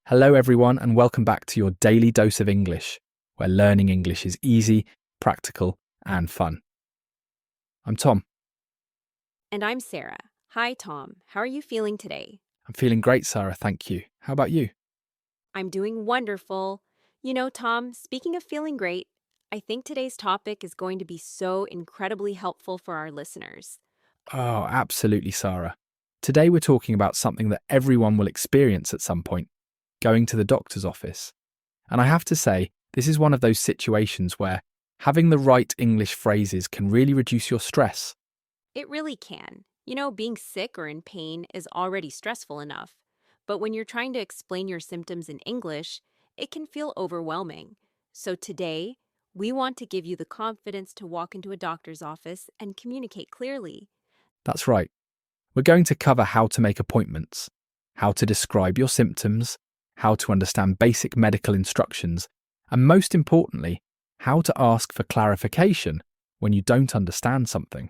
Hello, everyone, and welcome back to your daily dose of English, where learning English is easy, practical, and fun. I'm Tom. And I'm Sarah. Hi, Tom. How are you feeling today? I'm feeling great, Sara, thank you. How about you? I'm doing wonderful. You know, Tom, speaking of feeling great, I think today's topic is going to be so incredibly helpful for our listeners. Oh, absolutely, Sara. Today we're talking about something that everyone will experience at some point, going to the doctor's office. And I have to say, this is one of those situations where having the right English phrases can really reduce your stress. It really can. You know, being sick or in pain is already stressful enough. But when you're trying to explain your symptoms in English, it can feel overwhelming. So today, we want to give you the confidence to walk into a doctor's office and communicate clearly. That's right. We're going to cover how to make appointments, how to describe your symptoms, how to understand basic medical instructions, and most importantly, how to ask for clarification when you don't understand something.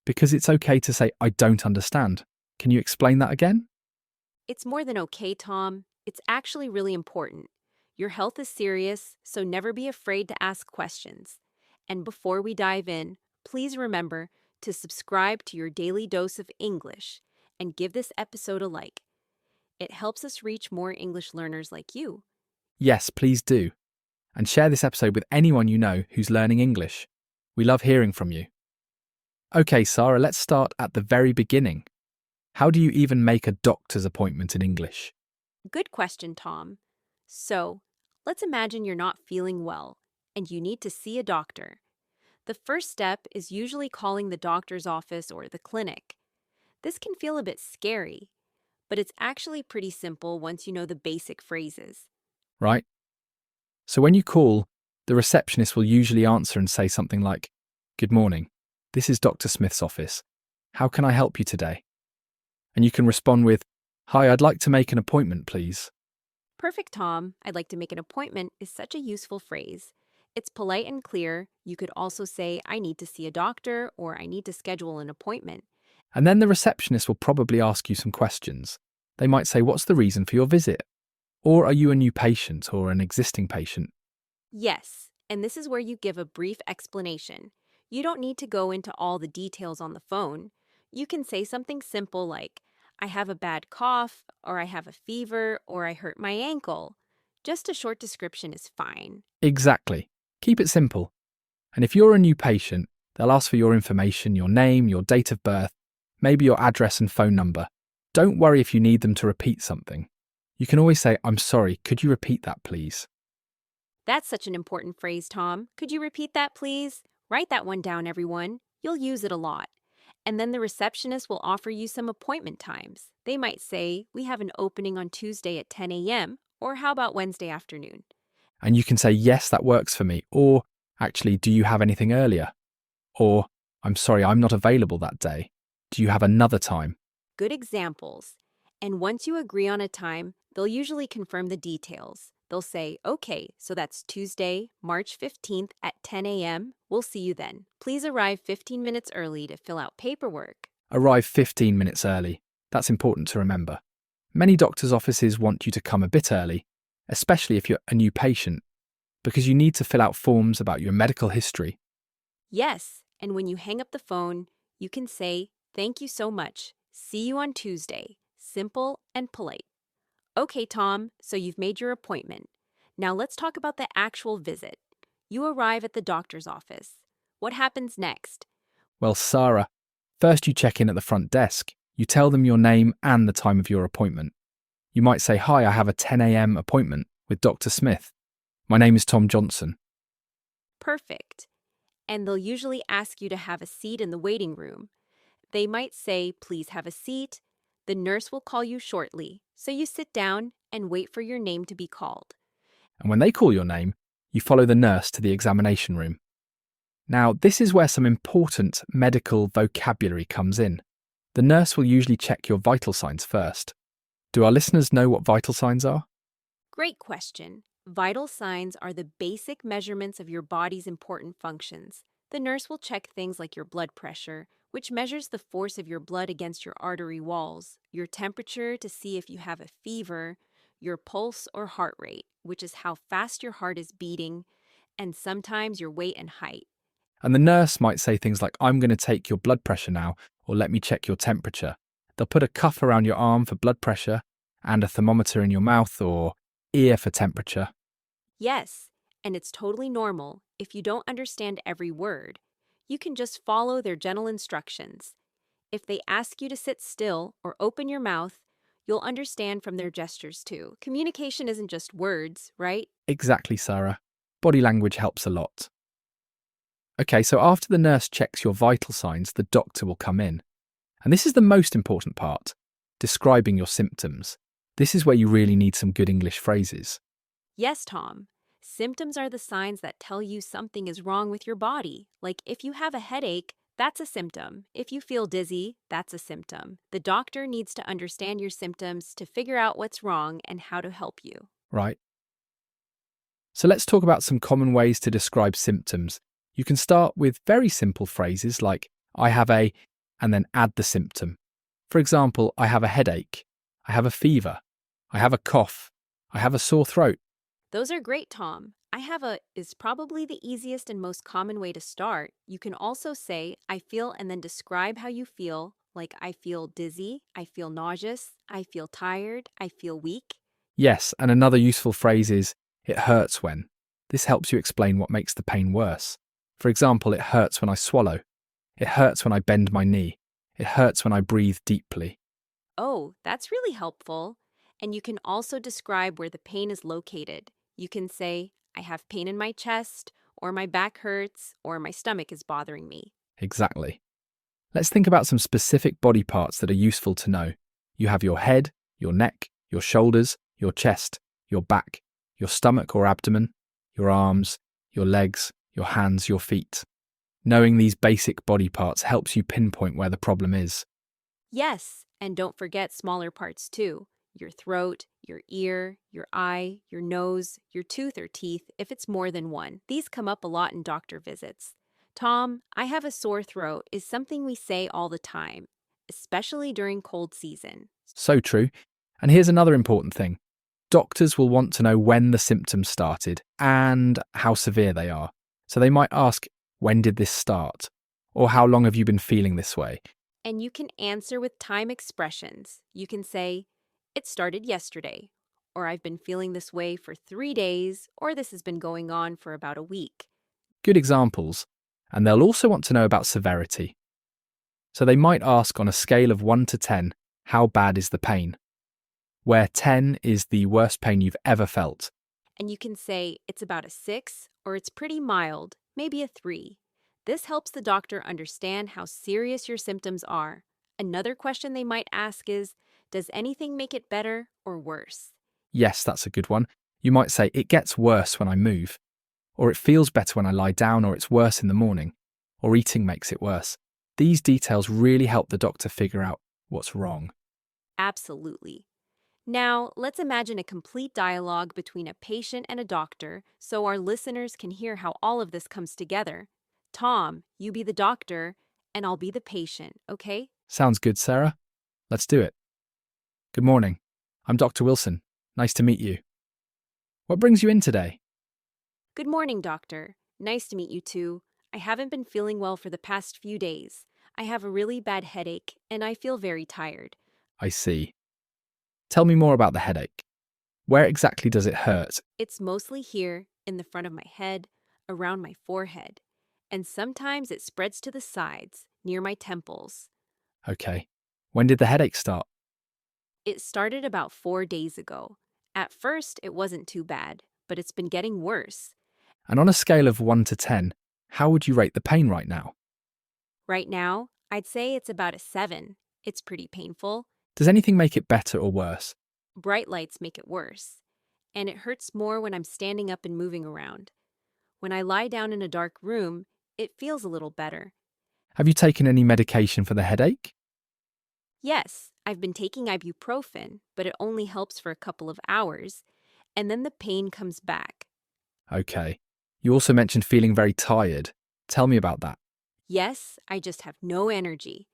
Because it's okay to say, I don't understand. Can you explain that again? It's more than okay, Tom. It's actually really important. Your health is serious, so never be afraid to ask questions. And before we dive in, please remember to subscribe to your daily dose of English and give this episode a like. It helps us reach more English learners like you. Yes, please do. And share this episode with anyone you know who's learning English. We love hearing from you. Okay, Sarah, let's start at the very beginning. How do you even make a doctor's appointment in English? Good question, Tom. So, let's imagine you're not feeling well and you need to see a doctor. The first step is usually calling the doctor's office or the clinic. This can feel a bit scary, but it's actually pretty simple once you know the basic phrases. Right? So when you call, the receptionist will usually answer and say something like, Good morning. This is Dr. Smith's office. How can I help you today? And you can respond with, Hi, I'd like to make an appointment, please. Perfect, Tom. I'd like to make an appointment is such a useful phrase. It's polite and clear. You could also say, I need to see a doctor or I need to schedule an appointment. And then the receptionist will probably ask you some questions. They might say, What's the reason for your visit? Or are you a new patient or an existing patient? Yes, and this is where you give a brief explanation. You don't need to go into all the details on the phone. You can say something simple like, I have a bad cough, or I have a fever, or I hurt my ankle. Just a short description is fine. Exactly. Keep it simple. And if you're a new patient, they'll ask for your information, your name, your date of birth, maybe your address and phone number. Don't worry if you need them to repeat something. You can always say, I'm sorry, could you repeat that, please? That's such an important phrase, Tom. Could you repeat that, please? Write that one down, everyone. You'll use it a lot. And then the receptionist will offer you some appointment times. They might say, We have an opening on Tuesday at 10 a.m., or how about Wednesday afternoon? And you can say, Yes, that works for me. Or, Actually, do you have anything earlier? Or, I'm sorry, I'm not available that day. Do you have another time? Good examples. And once you agree on a time, they'll usually confirm the details. They'll say, Okay, so that's Tuesday, March 15th at 10 a.m. We'll see you then. Please arrive 15 minutes early to fill out paperwork. Arrive 15 minutes early. That's important to remember. Many doctors' offices want you to come a bit early, especially if you're a new patient, because you need to fill out forms about your medical history. Yes, and when you hang up the phone, you can say, Thank you so much. See you on Tuesday. Simple and polite. Okay, Tom, so you've made your appointment. Now let's talk about the actual visit. You arrive at the doctor's office. What happens next? Well, Sarah, first you check in at the front desk. You tell them your name and the time of your appointment. You might say, Hi, I have a 10 a.m. appointment with Dr. Smith. My name is Tom Johnson. Perfect. And they'll usually ask you to have a seat in the waiting room. They might say, Please have a seat. The nurse will call you shortly, so you sit down and wait for your name to be called. And when they call your name, you follow the nurse to the examination room. Now, this is where some important medical vocabulary comes in. The nurse will usually check your vital signs first. Do our listeners know what vital signs are? Great question. Vital signs are the basic measurements of your body's important functions. The nurse will check things like your blood pressure, which measures the force of your blood against your artery walls, your temperature to see if you have a fever, your pulse or heart rate, which is how fast your heart is beating, and sometimes your weight and height. And the nurse might say things like, I'm going to take your blood pressure now, or let me check your temperature. They'll put a cuff around your arm for blood pressure and a thermometer in your mouth or ear for temperature. Yes, and it's totally normal if you don't understand every word. You can just follow their gentle instructions. If they ask you to sit still or open your mouth, you'll understand from their gestures too. Communication isn't just words, right? Exactly, Sara. Body language helps a lot. Okay, so after the nurse checks your vital signs, the doctor will come in. And this is the most important part, describing your symptoms. This is where you really need some good English phrases. Yes, Tom. Symptoms are the signs that tell you something is wrong with your body. Like if you have a headache, that's a symptom. If you feel dizzy, that's a symptom. The doctor needs to understand your symptoms to figure out what's wrong and how to help you. Right? So let's talk about some common ways to describe symptoms. You can start with very simple phrases like, I have a, and then add the symptom. For example, I have a headache, I have a fever, I have a cough, I have a sore throat. Those are great, Tom. Is probably the easiest and most common way to start. You can also say, I feel, and then describe how you feel, like I feel dizzy, I feel nauseous, I feel tired, I feel weak. Yes, and another useful phrase is, it hurts when. This helps you explain what makes the pain worse. For example, it hurts when I swallow. It hurts when I bend my knee. It hurts when I breathe deeply. Oh, that's really helpful. And you can also describe where the pain is located. You can say, I have pain in my chest, or my back hurts, or my stomach is bothering me. Exactly. Let's think about some specific body parts that are useful to know. You have your head, your neck, your shoulders, your chest, your back, your stomach or abdomen, your arms, your legs, your hands, your feet. Knowing these basic body parts helps you pinpoint where the problem is. Yes, and don't forget smaller parts too. Your throat, your ear, your eye, your nose, your tooth or teeth, if it's more than one. These come up a lot in doctor visits. Tom, I have a sore throat is something we say all the time, especially during cold season. So true. And here's another important thing. Doctors will want to know when the symptoms started and how severe they are. So they might ask, when did this start? Or how long have you been feeling this way? And you can answer with time expressions. You can say, it started yesterday, or I've been feeling this way for 3 days, or this has been going on for about a week. Good examples. And they'll also want to know about severity. So they might ask on a scale of 1 to 10, how bad is the pain? Where 10 is the worst pain you've ever felt. And you can say it's about a 6 or it's pretty mild, maybe a 3. This helps the doctor understand how serious your symptoms are. Another question they might ask is, does anything make it better or worse? Yes, that's a good one. You might say, it gets worse when I move. Or it feels better when I lie down, or it's worse in the morning. Or eating makes it worse. These details really help the doctor figure out what's wrong. Absolutely. Now, let's imagine a complete dialogue between a patient and a doctor so our listeners can hear how all of this comes together. Tom, you be the doctor, and I'll be the patient, okay? Sounds good, Sarah. Let's do it. Good morning. I'm Dr. Wilson. Nice to meet you. What brings you in today? Good morning, doctor. Nice to meet you too. I haven't been feeling well for the past few days. I have a really bad headache, and I feel very tired. I see. Tell me more about the headache. Where exactly does it hurt? It's mostly here, in the front of my head, around my forehead, and sometimes it spreads to the sides, near my temples. Okay. When did the headache start? It started about 4 days ago. At first, it wasn't too bad, but it's been getting worse. And on a scale of 1 to 10, how would you rate the pain right now? Right now, I'd say it's about a 7. It's pretty painful. Does anything make it better or worse? Bright lights make it worse. And it hurts more when I'm standing up and moving around. When I lie down in a dark room, it feels a little better. Have you taken any medication for the headache? Yes, I've been taking ibuprofen, but it only helps for a couple of hours, and then the pain comes back. Okay. You also mentioned feeling very tired. Tell me about that. Yes, I just have no energy.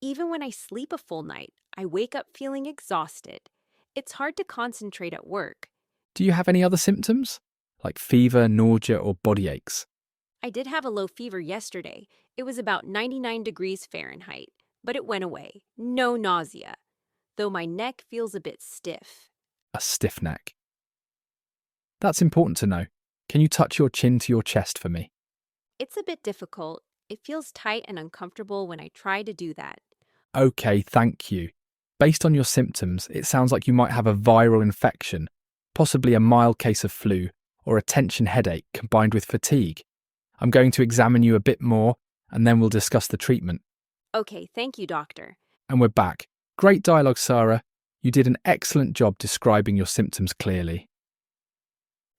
Even when I sleep a full night, I wake up feeling exhausted. It's hard to concentrate at work. Do you have any other symptoms? Like fever, nausea, or body aches? I did have a low fever yesterday. It was about 99 degrees Fahrenheit, but it went away. No nausea, though my neck feels a bit stiff. A stiff neck. That's important to know. Can you touch your chin to your chest for me? It's a bit difficult. It feels tight and uncomfortable when I try to do that. Okay, thank you. Based on your symptoms, it sounds like you might have a viral infection, possibly a mild case of flu or a tension headache combined with fatigue. I'm going to examine you a bit more and then we'll discuss the treatment. Okay, thank you, doctor. And we're back. Great dialogue, Sara. You did an excellent job describing your symptoms clearly.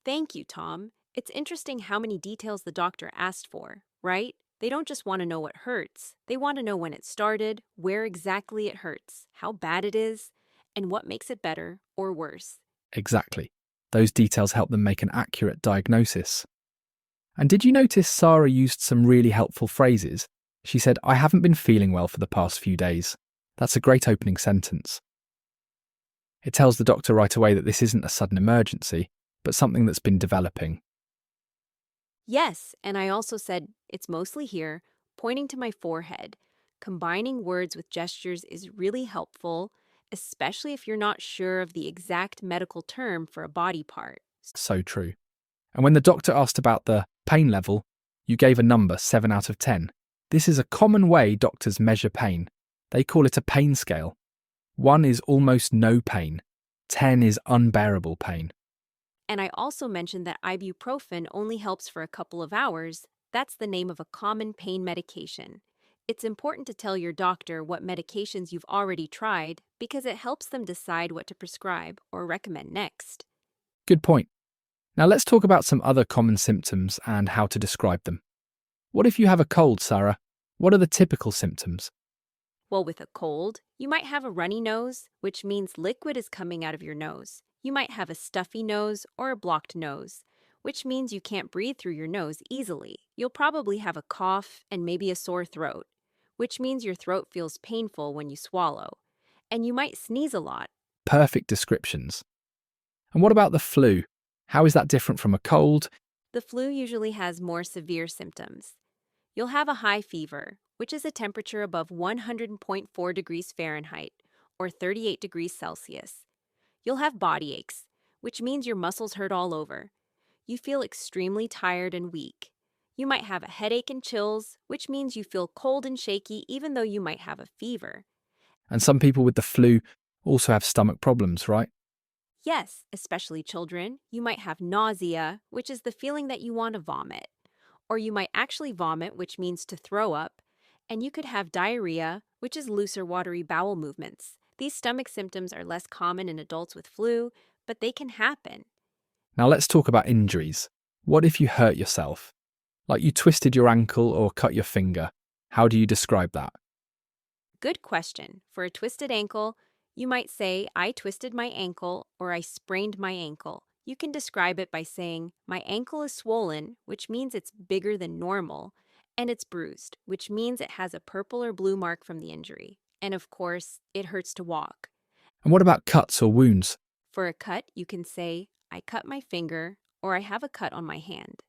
Thank you, Tom. It's interesting how many details the doctor asked for, right? They don't just want to know what hurts. They want to know when it started, where exactly it hurts, how bad it is, and what makes it better or worse. Exactly. Those details help them make an accurate diagnosis. And did you notice Sara used some really helpful phrases? She said, "I haven't been feeling well for the past few days." That's a great opening sentence. It tells the doctor right away that this isn't a sudden emergency, but something that's been developing. Yes, and I also said, it's mostly here, pointing to my forehead. Combining words with gestures is really helpful, especially if you're not sure of the exact medical term for a body part. So true. And when the doctor asked about the pain level, you gave a number 7 out of 10. This is a common way doctors measure pain. They call it a pain scale. 1 is almost no pain. 10 is unbearable pain. And I also mentioned that ibuprofen only helps for a couple of hours. That's the name of a common pain medication. It's important to tell your doctor what medications you've already tried because it helps them decide what to prescribe or recommend next. Good point. Now let's talk about some other common symptoms and how to describe them. What if you have a cold, Sara? What are the typical symptoms? Well, with a cold, you might have a runny nose, which means liquid is coming out of your nose. You might have a stuffy nose or a blocked nose, which means you can't breathe through your nose easily. You'll probably have a cough and maybe a sore throat, which means your throat feels painful when you swallow. And you might sneeze a lot. Perfect descriptions. And what about the flu? How is that different from a cold? The flu usually has more severe symptoms. You'll have a high fever, which is a temperature above 100.4 degrees Fahrenheit or 38 degrees Celsius. You'll have body aches, which means your muscles hurt all over. You feel extremely tired and weak. You might have a headache and chills, which means you feel cold and shaky even though you might have a fever. And some people with the flu also have stomach problems, right? Yes, especially children. You might have nausea, which is the feeling that you want to vomit. Or you might actually vomit, which means to throw up. And you could have diarrhea, which is looser, watery bowel movements. These stomach symptoms are less common in adults with flu, but they can happen. Now let's talk about injuries. What if you hurt yourself? Like you twisted your ankle or cut your finger. How do you describe that? Good question. For a twisted ankle, you might say, I twisted my ankle or I sprained my ankle. You can describe it by saying, my ankle is swollen, which means it's bigger than normal, and it's bruised, which means it has a purple or blue mark from the injury. And of course, it hurts to walk. And what about cuts or wounds? For a cut, you can say, I cut my finger or I have a cut on my hand.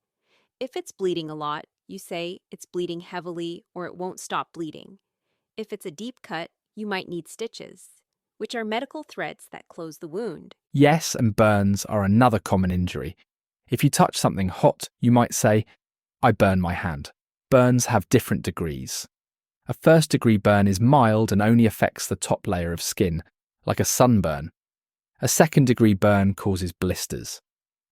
If it's bleeding a lot, you say it's bleeding heavily or it won't stop bleeding. If it's a deep cut, you might need stitches, which are medical threads that close the wound. Yes, and burns are another common injury. If you touch something hot, you might say, I burn my hand. Burns have different degrees. A first-degree burn is mild and only affects the top layer of skin, like a sunburn. A second-degree burn causes blisters.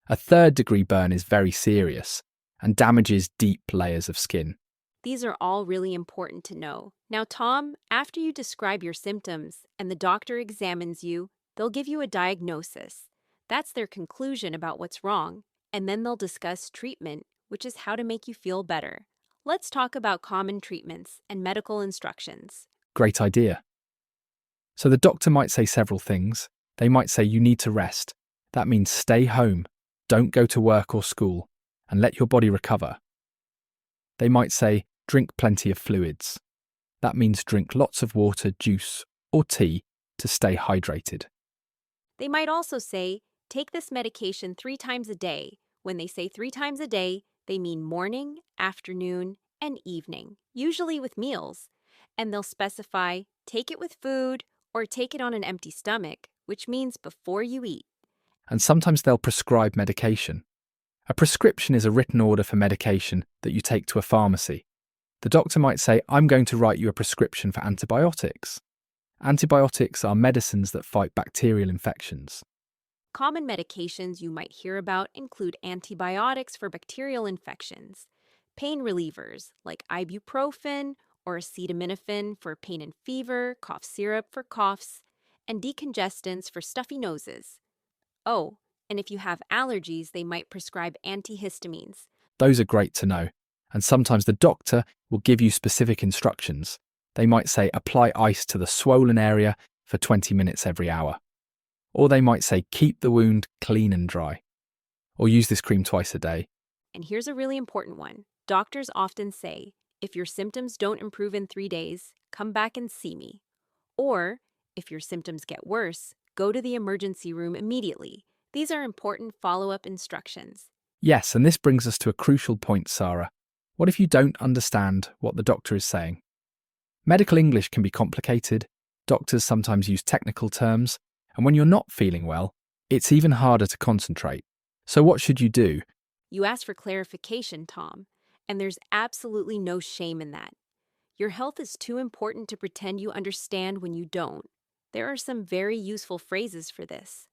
A third-degree burn is very serious and damages deep layers of skin. These are all really important to know. Now, Tom, after you describe your symptoms and the doctor examines you, they'll give you a diagnosis. That's their conclusion about what's wrong, and then they'll discuss treatment, which is how to make you feel better. Let's talk about common treatments and medical instructions. Great idea. So the doctor might say several things. They might say you need to rest. That means stay home, don't go to work or school, and let your body recover. They might say drink plenty of fluids. That means drink lots of water, juice, or tea to stay hydrated. They might also say, take this medication 3 times a day. When they say 3 times a day, they mean morning, afternoon, and evening, usually with meals. And they'll specify, take it with food or take it on an empty stomach, which means before you eat. And sometimes they'll prescribe medication. A prescription is a written order for medication that you take to a pharmacy. The doctor might say, I'm going to write you a prescription for antibiotics. Antibiotics are medicines that fight bacterial infections. Common medications you might hear about include antibiotics for bacterial infections, pain relievers like ibuprofen or acetaminophen for pain and fever, cough syrup for coughs, and decongestants for stuffy noses. Oh, and if you have allergies, they might prescribe antihistamines. Those are great to know. And sometimes the doctor will give you specific instructions. They might say, apply ice to the swollen area for 20 minutes every hour. Or they might say, keep the wound clean and dry. Or use this cream twice a day. And here's a really important one. Doctors often say, if your symptoms don't improve in 3 days, come back and see me. Or, if your symptoms get worse, go to the emergency room immediately. These are important follow-up instructions. Yes, and this brings us to a crucial point, Sara. What if you don't understand what the doctor is saying? Medical English can be complicated. Doctors sometimes use technical terms. And when you're not feeling well, it's even harder to concentrate. So what should you do? You asked for clarification, Tom, and there's absolutely no shame in that. Your health is too important to pretend you understand when you don't. There are some very useful phrases for this.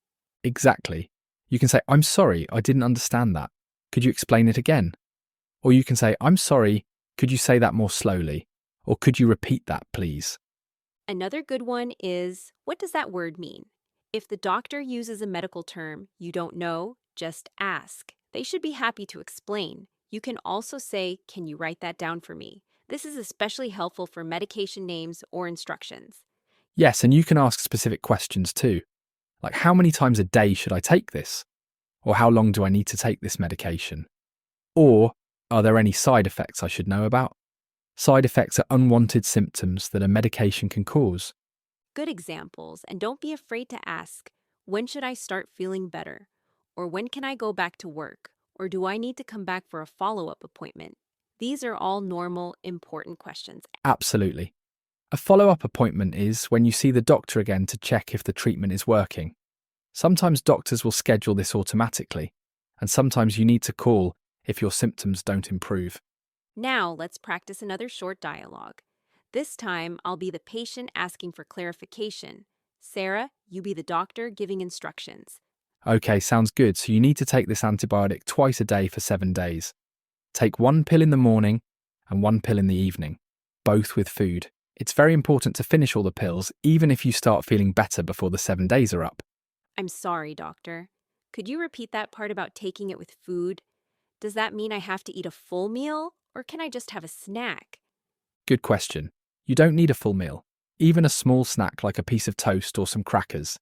Exactly. You can say, I'm sorry, I didn't understand that. Could you explain it again? Or you can say, I'm sorry, could you say that more slowly? Or could you repeat that, please? Another good one is, what does that word mean? If the doctor uses a medical term you don't know, just ask. They should be happy to explain. You can also say, can you write that down for me? This is especially helpful for medication names or instructions. Yes, and you can ask specific questions too. Like, how many times a day should I take this? Or how long do I need to take this medication? Or, are there any side effects I should know about? Side effects are unwanted symptoms that a medication can cause. Good examples, and don't be afraid to ask, when should I start feeling better? Or when can I go back to work? Or do I need to come back for a follow-up appointment? These are all normal, important questions. Absolutely. A follow-up appointment is when you see the doctor again to check if the treatment is working. Sometimes doctors will schedule this automatically, and sometimes you need to call if your symptoms don't improve. Now let's practice another short dialogue. This time, I'll be the patient asking for clarification. Sarah, you be the doctor giving instructions. Okay, sounds good. So you need to take this antibiotic twice a day for 7 days. Take 1 pill in the morning and 1 pill in the evening, both with food. It's very important to finish all the pills, even if you start feeling better before the 7 days are up. I'm sorry, doctor. Could you repeat that part about taking it with food? Does that mean I have to eat a full meal, or can I just have a snack? Good question. You don't need a full meal. Even a small snack like a piece of toast or some crackers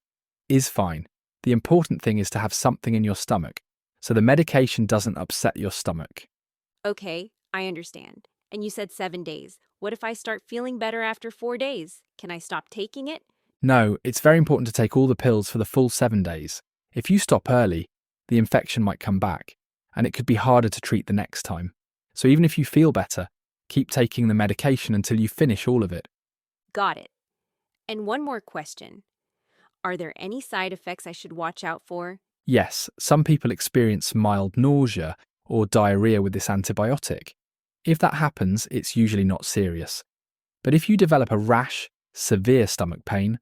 is fine. The important thing is to have something in your stomach, so the medication doesn't upset your stomach. Okay, I understand. And you said 7 days. What if I start feeling better after 4 days? Can I stop taking it? No, it's very important to take all the pills for the full 7 days. If you stop early, the infection might come back, and it could be harder to treat the next time. So even if you feel better, keep taking the medication until you finish all of it. Got it. And one more question. Are there any side effects I should watch out for? Yes, some people experience mild nausea or diarrhea with this antibiotic. If that happens, it's usually not serious. But if you develop a rash, severe stomach pain,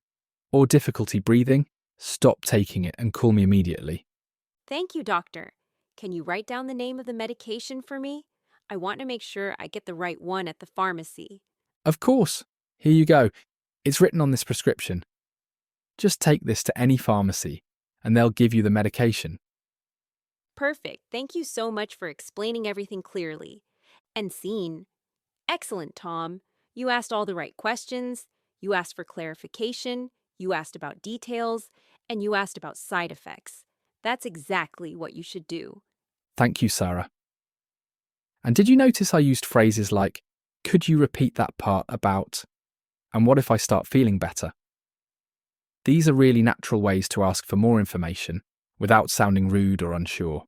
or difficulty breathing, stop taking it and call me immediately. Thank you, doctor. Can you write down the name of the medication for me? I want to make sure I get the right one at the pharmacy. Of course. Here you go. It's written on this prescription. Just take this to any pharmacy, and they'll give you the medication. Perfect. Thank you so much for explaining everything clearly. And scene. Excellent, Tom. You asked all the right questions, you asked for clarification, you asked about details, and you asked about side effects. That's exactly what you should do. Thank you, Sara. And did you notice I used phrases like, could you repeat that part about, and what if I start feeling better? These are really natural ways to ask for more information without sounding rude or unsure.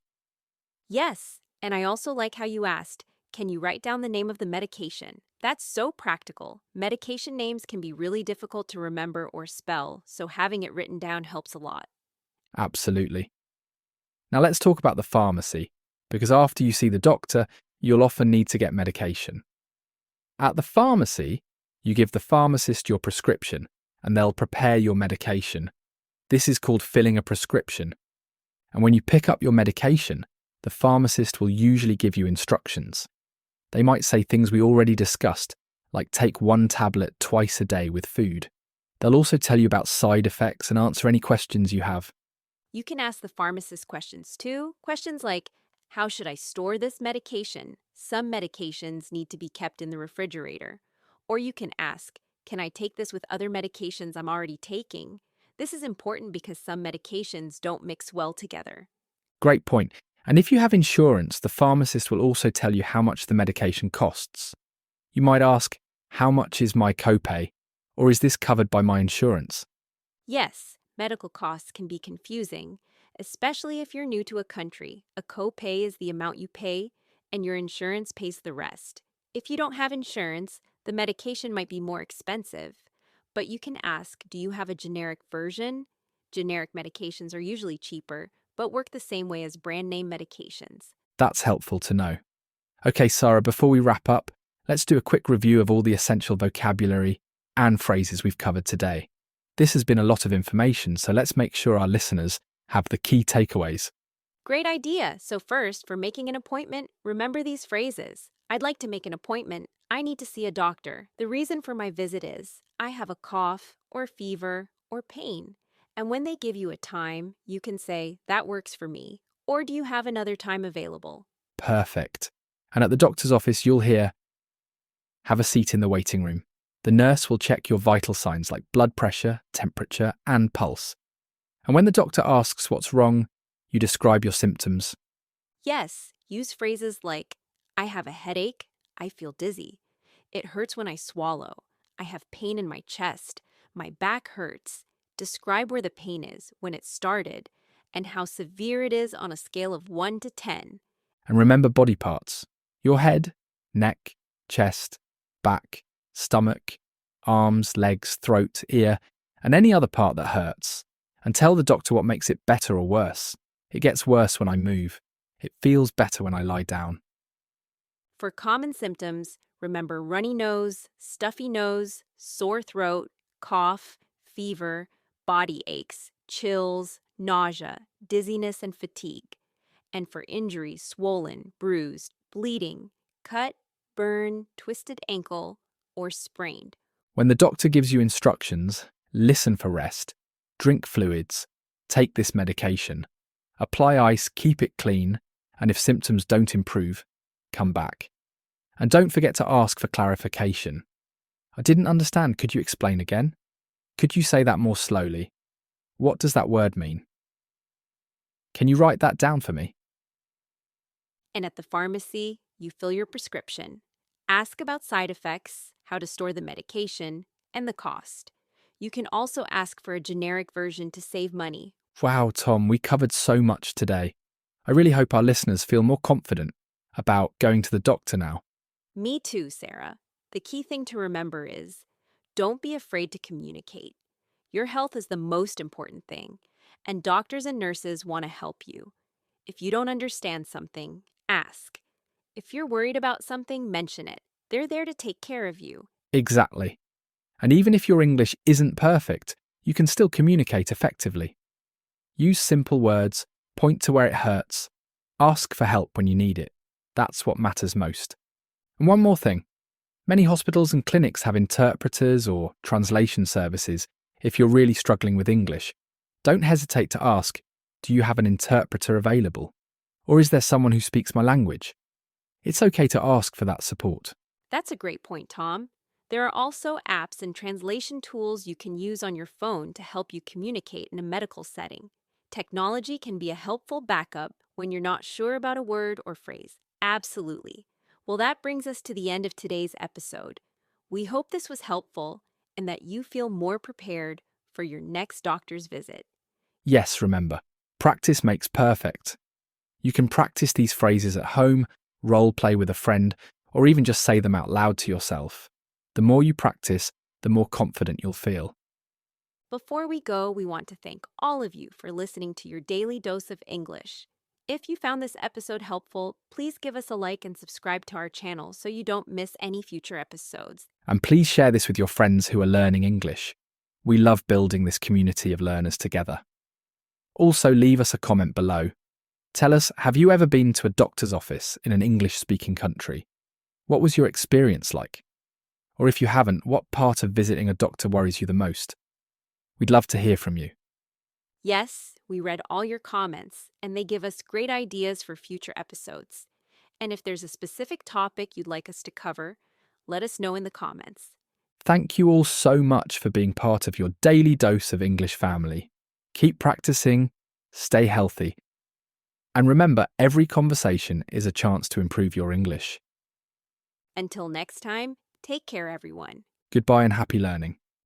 Yes, and I also like how you asked, can you write down the name of the medication? That's so practical. Medication names can be really difficult to remember or spell, so having it written down helps a lot. Absolutely. Now let's talk about the pharmacy, because after you see the doctor, you'll often need to get medication. At the pharmacy, you give the pharmacist your prescription and they'll prepare your medication. This is called filling a prescription. And when you pick up your medication, the pharmacist will usually give you instructions. They might say things we already discussed, like take 1 tablet twice a day with food. They'll also tell you about side effects and answer any questions you have. You can ask the pharmacist questions too. Questions like, how should I store this medication? Some medications need to be kept in the refrigerator. Or you can ask, can I take this with other medications I'm already taking? This is important because some medications don't mix well together. Great point. And if you have insurance, the pharmacist will also tell you how much the medication costs. You might ask, how much is my copay? Or is this covered by my insurance? Yes, medical costs can be confusing, especially if you're new to a country. A copay is the amount you pay, and your insurance pays the rest. If you don't have insurance, the medication might be more expensive. But you can ask, do you have a generic version? Generic medications are usually cheaper, but work the same way as brand name medications. That's helpful to know. Okay, Sara, before we wrap up, let's do a quick review of all the essential vocabulary and phrases we've covered today. This has been a lot of information, so let's make sure our listeners have the key takeaways. Great idea. So first, for making an appointment, remember these phrases. I'd like to make an appointment. I need to see a doctor. The reason for my visit is I have a cough or fever or pain. And when they give you a time, you can say, that works for me. Or do you have another time available? Perfect. And at the doctor's office, you'll hear, have a seat in the waiting room. The nurse will check your vital signs like blood pressure, temperature, and pulse. And when the doctor asks what's wrong, you describe your symptoms. Yes, use phrases like, I have a headache. I feel dizzy. It hurts when I swallow. I have pain in my chest. My back hurts. Describe where the pain is, when it started, and how severe it is on a scale of 1 to 10. And remember body parts: your head, neck, chest, back, stomach, arms, legs, throat, ear, and any other part that hurts. And tell the doctor what makes it better or worse. It gets worse when I move. It feels better when I lie down. For common symptoms, remember runny nose, stuffy nose, sore throat, cough, fever, body aches, chills, nausea, dizziness, and fatigue. And for injuries, swollen, bruised, bleeding, cut, burn, twisted ankle, or sprained. When the doctor gives you instructions, listen for rest, drink fluids, take this medication, apply ice, keep it clean, and if symptoms don't improve, come back. And don't forget to ask for clarification. I didn't understand. Could you explain again? Could you say that more slowly? What does that word mean? Can you write that down for me? And at the pharmacy, you fill your prescription. Ask about side effects, how to store the medication, and the cost. You can also ask for a generic version to save money. Wow, Tom, we covered so much today. I really hope our listeners feel more confident about going to the doctor now. Me too, Sarah. The key thing to remember is don't be afraid to communicate. Your health is the most important thing, and doctors and nurses want to help you. If you don't understand something, ask. If you're worried about something, mention it. They're there to take care of you. Exactly. And even if your English isn't perfect, you can still communicate effectively. Use simple words, point to where it hurts, ask for help when you need it. That's what matters most. And one more thing. Many hospitals and clinics have interpreters or translation services if you're really struggling with English. Don't hesitate to ask, do you have an interpreter available? Or is there someone who speaks my language? It's okay to ask for that support. That's a great point, Tom. There are also apps and translation tools you can use on your phone to help you communicate in a medical setting. Technology can be a helpful backup when you're not sure about a word or phrase. Absolutely. Well, that brings us to the end of today's episode. We hope this was helpful and that you feel more prepared for your next doctor's visit. Yes, remember, practice makes perfect. You can practice these phrases at home, role play with a friend, or even just say them out loud to yourself. The more you practice, the more confident you'll feel. Before we go, we want to thank all of you for listening to your daily dose of English. If you found this episode helpful, please give us a like and subscribe to our channel so you don't miss any future episodes. And please share this with your friends who are learning English. We love building this community of learners together. Also, leave us a comment below. Tell us, have you ever been to a doctor's office in an English-speaking country? What was your experience like? Or if you haven't, what part of visiting a doctor worries you the most? We'd love to hear from you. Yes, we read all your comments, and they give us great ideas for future episodes. And if there's a specific topic you'd like us to cover, let us know in the comments. Thank you all so much for being part of your daily dose of English family. Keep practicing, stay healthy, and remember, every conversation is a chance to improve your English. Until next time, take care, everyone. Goodbye and happy learning.